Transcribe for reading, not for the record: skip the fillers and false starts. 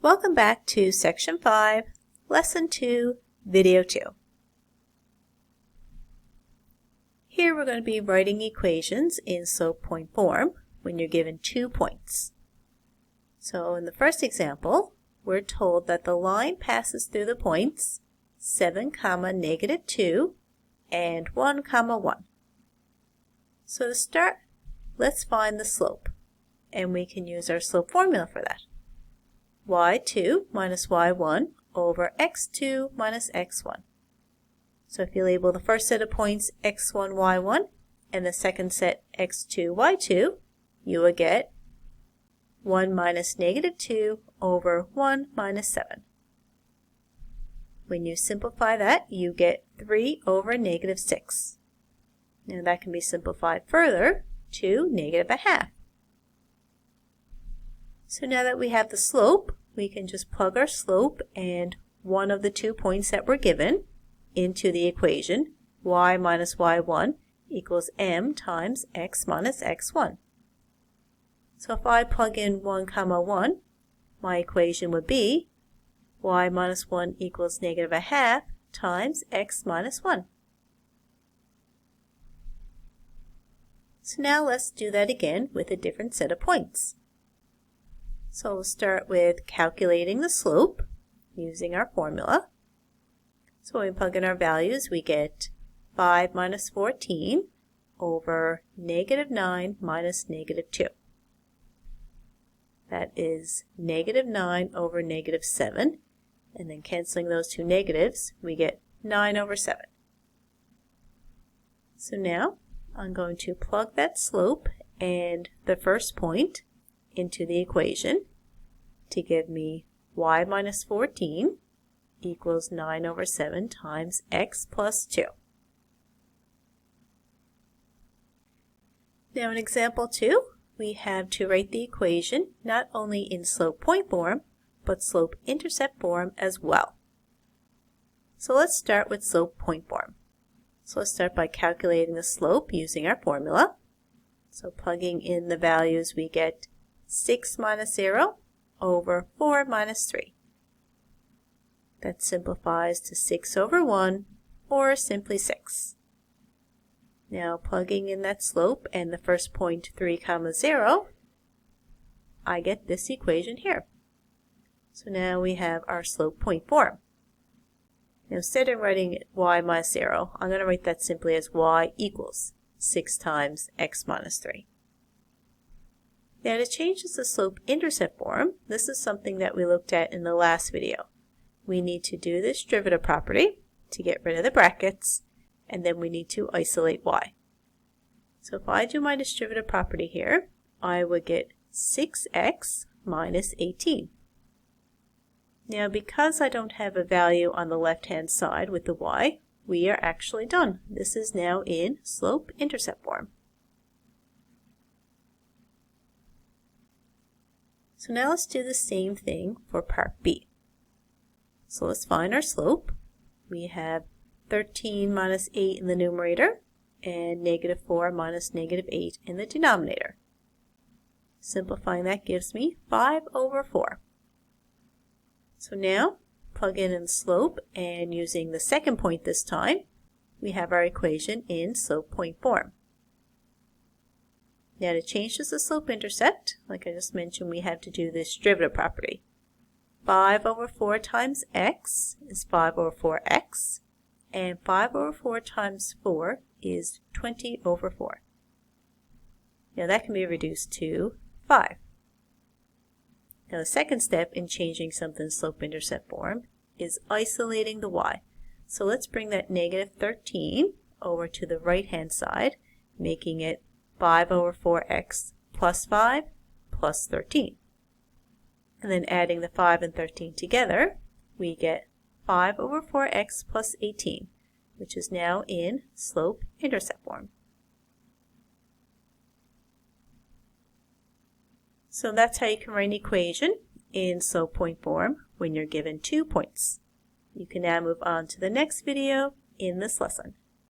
Welcome back to Section 5, Lesson 2, Video 2. Here we're going to be writing equations in slope point form when you're given 2 points. So in the first example, we're told that the line passes through the points 7, -2 and 1, 1. So to start, let's find the slope, and we can use our slope formula for that. y2 minus y1 over x2 minus x1. So if you label the first set of points x1, y1 and the second set x2, y2, you will get 1 minus -2 over 1 minus 7. When you simplify that, you get 3 over -6. Now that can be simplified further to -1/2. So now that we have the slope, we can just plug our slope and one of the 2 points that were given into the equation. Y minus y1 equals m times x minus x1. So if I plug in 1, 1, my equation would be y minus 1 equals -1/2 times x minus 1. So now let's do that again with a different set of points. So we'll start with calculating the slope using our formula. So when we plug in our values, we get 5 minus 14 over -9 minus -2. That is -9 over -7. And then canceling those two negatives, we get 9 over 7. So now I'm going to plug that slope and the first point into the equation to give me y minus 14 equals 9 over 7 times x plus 2. Now in example 2, we have to write the equation not only in slope point form, but slope intercept form as well. So let's start with slope point form. So let's start by calculating the slope using our formula. So plugging in the values, we get 6 minus 0 over 4 minus 3. That simplifies to 6 over 1, or simply 6. Now plugging in that slope and the first point 3, 0, I get this equation here. So now we have our slope point form. Now instead of writing y minus 0, I'm going to write that simply as y equals 6 times x minus 3. Now to change the slope intercept form, this is something that we looked at in the last video. We need to do this derivative property to get rid of the brackets, and then we need to isolate y. So if I do my distributive property here, I would get 6x minus 18. Now because I don't have a value on the left-hand side with the y, we are actually done. This is now in slope intercept form. So now let's do the same thing for part B. So let's find our slope. We have 13 minus 8 in the numerator and -4 minus -8 in the denominator. Simplifying that gives me 5 over 4. So now plug in the slope, and using the second point this time, we have our equation in slope point form. Now to change this to slope intercept, like I just mentioned, we have to do this derivative property. 5 over 4 times x is 5 over 4x, and 5 over 4 times 4 is 20 over 4. Now that can be reduced to 5. Now the second step in changing something slope intercept form is isolating the y. So let's bring that -13 over to the right hand side, making it 5 over 4x plus 5 plus 13. And then adding the 5 and 13 together, we get 5 over 4x plus 18, which is now in slope intercept form. So that's how you can write an equation in slope point form when you're given 2 points. You can now move on to the next video in this lesson.